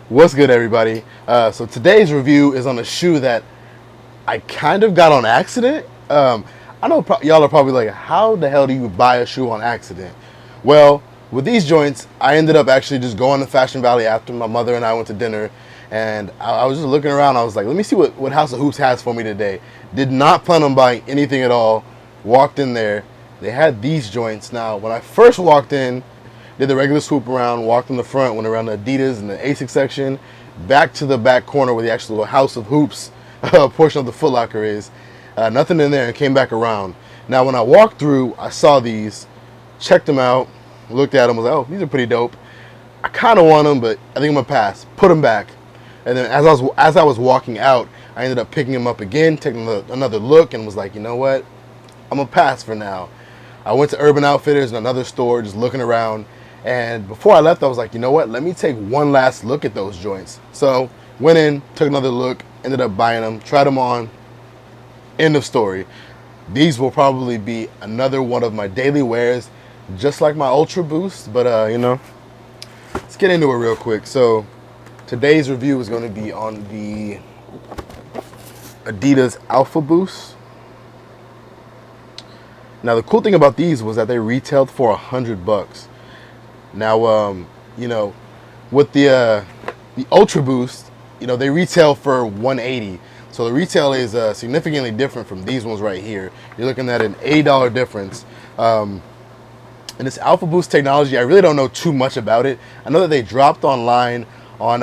What's good, everybody? So today's review is on a shoe that I kind of got on accident. I know y'all are probably like, how the hell do you buy a shoe on accident? Well, with these joints, I ended up actually just going to Fashion Valley after my mother and I went to dinner, and I was just looking around. I was like, let me see what House of Hoops has for me today. Did not plan on buying anything at all. Walked in there. They had these joints. Now, when I first walked in, did the regular swoop around, walked in the front, went around the Adidas and the ASICS section, back to the back corner where the actual House of Hoops portion of the Foot Locker is. Nothing in there, and came back around. Now, when I walked through, I saw these, checked them out, looked at them, was like, oh, these are pretty dope. I kind of want them, but I think I'm going to pass. Put them back. And then as I was walking out, I ended up picking them up again, taking another look, and was like, you know what? I'm going to pass for now. I went to Urban Outfitters and another store, just looking around. And before I left, I was like, you know what? Let me take one last look at those joints. So went in, took another look, ended up buying them, tried them on. End of story. These will probably be another one of my daily wears, just like my Ultra Boost. But, let's get into it real quick. So today's review is going to be on the Adidas AlphaBounce. Now, the cool thing about these was that they retailed for $100. Now, with the Ultra Boost, they retail for $180. So the retail is significantly different from these ones right here. You're looking at an $80 difference. And this AlphaBounce technology, I really don't know too much about it. I know that they dropped online on,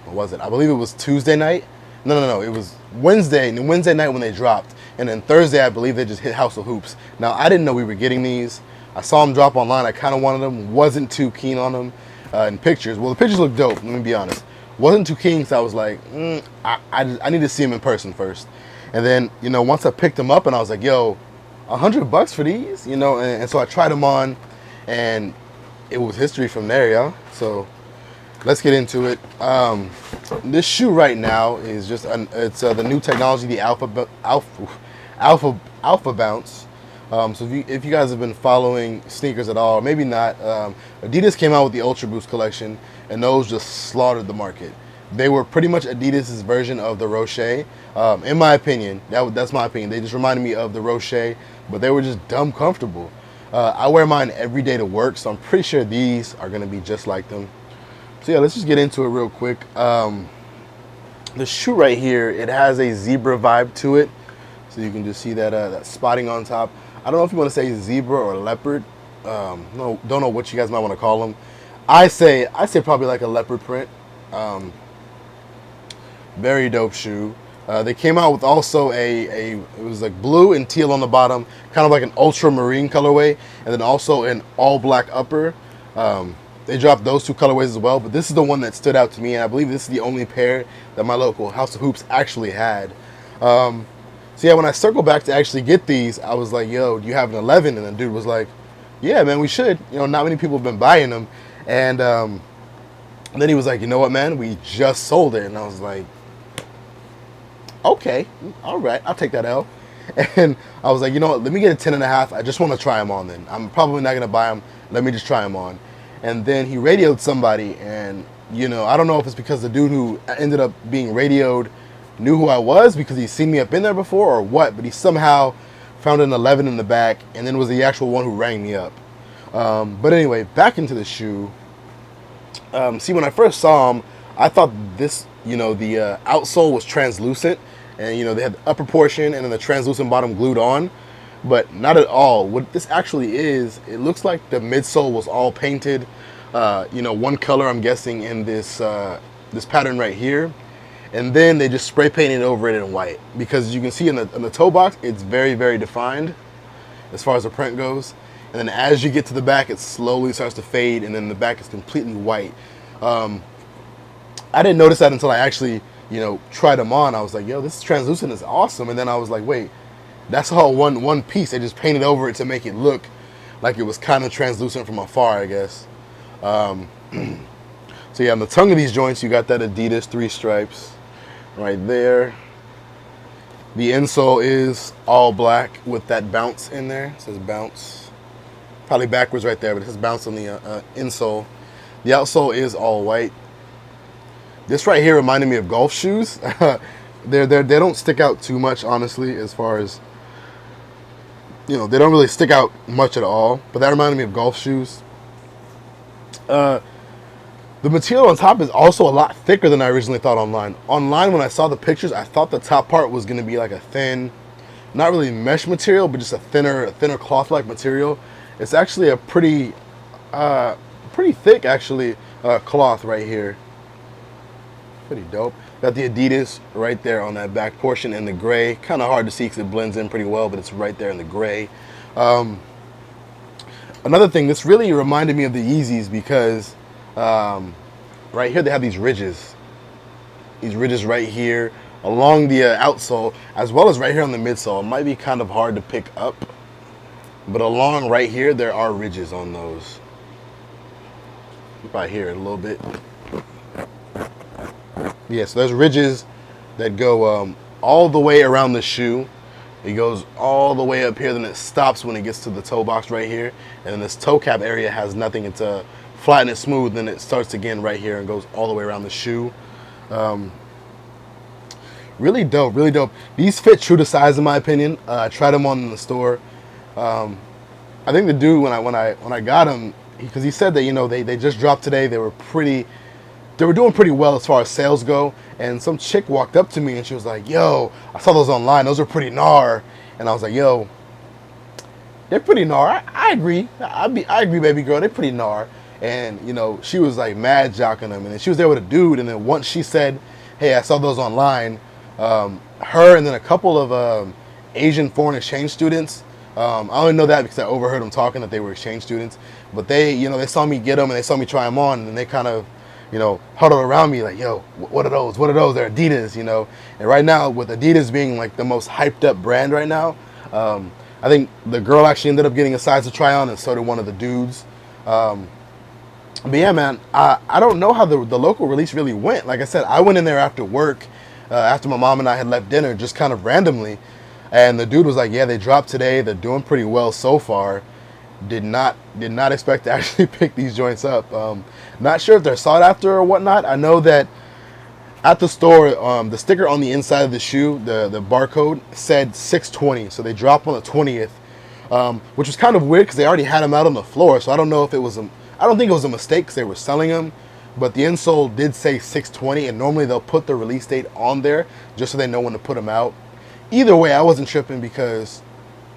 what was it? I believe it was Tuesday night. No. It was Wednesday night when they dropped. And then Thursday, I believe they just hit House of Hoops. Now, I didn't know we were getting these. I saw them drop online. I kind of wanted them. Wasn't too keen on them in pictures. Well, the pictures look dope. Let me be honest. Wasn't too keen because I was like, I need to see them in person first. And then, once I picked them up and I was like, yo, $100 for these? And so I tried them on, and it was history from there, y'all. So let's get into it. This shoe right now is just it's the new technology, the AlphaBounce. So if you guys have been following sneakers at all, maybe not, Adidas came out with the Ultra Boost collection, and those just slaughtered the market. They were pretty much Adidas's version of the Rocher. In my opinion, that's my opinion. They just reminded me of the Rocher, but they were just dumb comfortable. I wear mine every day to work, so I'm pretty sure these are going to be just like them. So yeah, let's just get into it real quick. The shoe right here, it has a zebra vibe to it. So you can just see that that spotting on top. I don't know if you want to say zebra or leopard. No, don't know what you guys might want to call them. I say probably like a leopard print. Very dope shoe. They came out with also it was like blue and teal on the bottom, kind of like an ultramarine colorway, and then also an all black upper. They dropped those two colorways as well, but this is the one that stood out to me, and I believe this is the only pair that my local House of Hoops actually had. So yeah, when I circled back to actually get these, I was like, yo, do you have an 11? And the dude was like, yeah, man, we should. Not many people have been buying them. And then he was like, you know what, man, we just sold it. And I was like, okay, all right, I'll take that L. And I was like, you know what, let me get a 10.5. I just want to try them on then. I'm probably not going to buy them. Let me just try them on. And then he radioed somebody, and, I don't know if it's because the dude who ended up being radioed knew who I was because he's seen me up in there before or what, but he somehow found an 11 in the back and then was the actual one who rang me up. But anyway, back into the shoe. See, when I first saw him, I thought this, the outsole was translucent, and, they had the upper portion and then the translucent bottom glued on, but not at all. What this actually is, it looks like the midsole was all painted, one color, I'm guessing, in this pattern right here. And then they just spray painted over it in white, because you can see in the toe box, it's very, very defined as far as the print goes. And then as you get to the back, it slowly starts to fade, and then the back is completely white. I didn't notice that until I actually, tried them on. I was like, yo, this translucent is awesome. And then I was like, wait, that's all one piece. They just painted over it to make it look like it was kind of translucent from afar, I guess. So yeah, on the tongue of these joints, you got that Adidas 3 stripes. Right there. The insole is all black with that bounce in there. It says bounce. Probably backwards right there, but it says bounce on the insole. The outsole is all white. This right here reminded me of golf shoes. They don't stick out too much, honestly, as far as, you know, they don't really stick out much at all. But that reminded me of golf shoes. The material on top is also a lot thicker than I originally thought online. Online, when I saw the pictures, I thought the top part was going to be like a thin, not really mesh material, but just a thinner cloth-like material. It's actually a pretty thick, actually, cloth right here. Pretty dope. Got the Adidas right there on that back portion in the gray. Kind of hard to see because it blends in pretty well, but it's right there in the gray. Another thing, this really reminded me of the Yeezys because right here they have these ridges. These ridges right here along the outsole, as well as right here on the midsole. It might be kind of hard to pick up, but along right here there are ridges on those. You probably hear it a little bit. Yeah, so there's ridges that go all the way around the shoe. It goes all the way up here, then it stops when it gets to the toe box right here. And then this toe cap area has nothing. It's flatten it smooth, then it starts again right here and goes all the way around the shoe. Really dope, really dope. These fit true to size in my opinion. I tried them on in the store. I think the dude when I got them, because he said that, you know, they just dropped today. They were doing pretty well as far as sales go. And some chick walked up to me and she was like, "Yo, I saw those online. Those are pretty gnar." And I was like, "Yo, they're pretty gnar. I agree. I agree, baby girl. They're pretty gnar." And, you know, she was like mad jocking them. And then she was there with a dude. And then once she said, "Hey, I saw those online," her and then a couple of Asian foreign exchange students, I only know that because I overheard them talking that they were exchange students. But they, you know, they saw me get them and they saw me try them on. And then they kind of, you know, huddled around me like, "Yo, what are those? What are those?" They're Adidas, you know. And right now, with Adidas being like the most hyped up brand right now, I think the girl actually ended up getting a size to try on, and so did one of the dudes. But yeah, man, I don't know how the local release really went. Like I said, I went in there after work, after my mom and I had left dinner, just kind of randomly. And the dude was like, "Yeah, they dropped today. They're doing pretty well so far." Did not expect to actually pick these joints up. Not sure if they're sought after or whatnot. I know that at the store, the sticker on the inside of the shoe, the barcode said 620, so they dropped on the 20th, which was kind of weird because they already had them out on the floor. So I don't know if it was I don't think it was a mistake because they were selling them, but the insole did say 620, and normally they'll put the release date on there just so they know when to put them out. Either way, I wasn't tripping because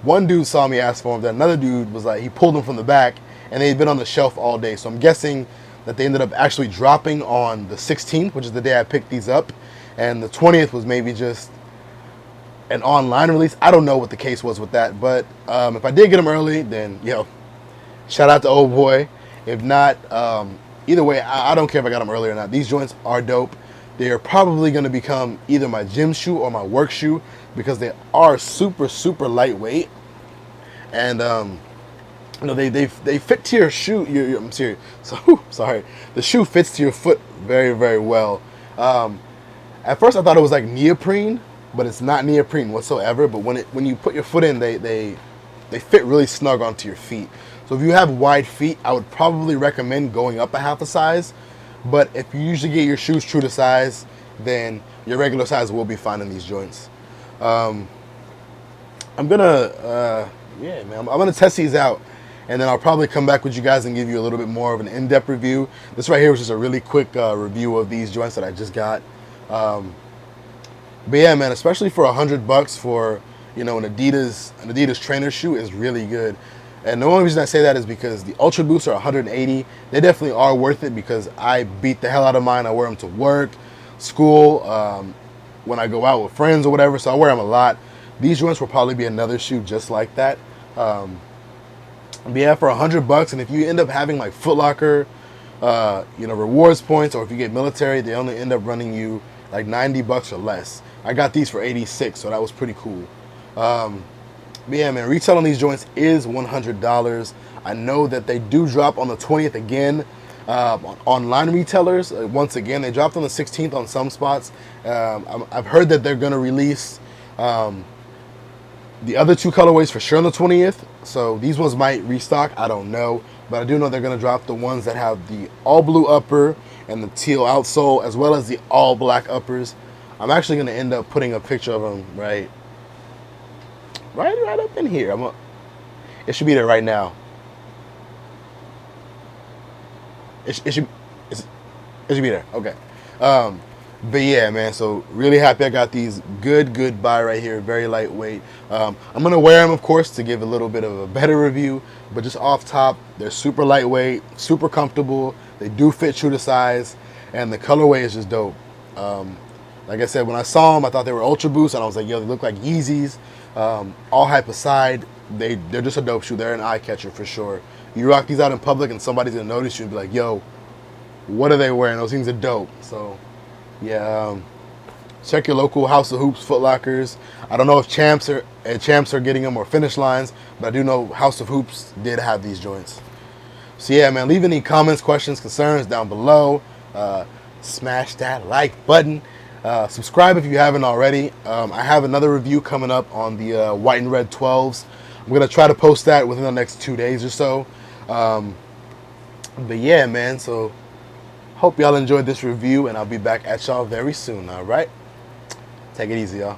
one dude saw me ask for them. Then another dude was like, he pulled them from the back, and they'd been on the shelf all day. So I'm guessing that they ended up actually dropping on the 16th, which is the day I picked these up, and the 20th was maybe just an online release. I don't know what the case was with that, but if I did get them early, then, yo, shout out to old boy. If not, either way, I don't care if I got them early or not. These joints are dope. They are probably going to become either my gym shoe or my work shoe because they are super, super lightweight. And, you know, they fit to your shoe. I'm serious. So, sorry. The shoe fits to your foot very, very well. At first, I thought it was like neoprene, but it's not neoprene whatsoever. But when you put your foot in, they fit really snug onto your feet. So if you have wide feet, I would probably recommend going up a half a size. But if you usually get your shoes true to size, then your regular size will be fine in these joints. I'm gonna test these out, and then I'll probably come back with you guys and give you a little bit more of an in-depth review. This right here was just a really quick review of these joints that I just got. But yeah, man, especially for $100 for, you know, an Adidas trainer shoe is really good. And the only reason I say that is because the Ultra Boosts are $180. They definitely are worth it because I beat the hell out of mine. I wear them to work, school, when I go out with friends or whatever, so I wear them a lot. These joints will probably be another shoe just like that. But yeah, for $100, and if you end up having like Foot Locker, you know, rewards points, or if you get military, they only end up running you like $90 or less. I got these for $86, so that was pretty cool. But yeah, man, retail on these joints is $100. I know that they do drop on the 20th again. Online retailers, once again, they dropped on the 16th on some spots. I've heard that they're going to release the other two colorways for sure on the 20th. So these ones might restock. I don't know. but I do know they're gonna drop the ones that have the all blue upper and the teal outsole, as well as the all black uppers. I'm actually gonna end up putting a picture of them right up in here. It should be there right now. It should be there. Okay. But yeah, man, so really happy I got these. Good buy right here. Very lightweight. I'm going to wear them, of course, to give a little bit of a better review. But just off top, they're super lightweight, super comfortable. They do fit true to size. And the colorway is just dope. Like I said, when I saw them, I thought they were Ultra Boost. And I was like, yo, they look like Yeezys. All hype aside, they're just a dope shoe. They're an eye catcher for sure. You rock these out in public and somebody's going to notice you and be like, yo, what are they wearing? Those things are dope. So, yeah, check your local House of Hoops, Foot Lockers. I don't know if Champs are getting them or Finish Lines, but I do know House of Hoops did have these joints. So, yeah, man, leave any comments, questions, concerns down below. Smash that like button. Subscribe if you haven't already. I have another review coming up on the white and red 12s. I'm going to try to post that within the next 2 days or so. But yeah, man, so hope y'all enjoyed this review, and I'll be back at y'all very soon, all right? Take it easy, y'all.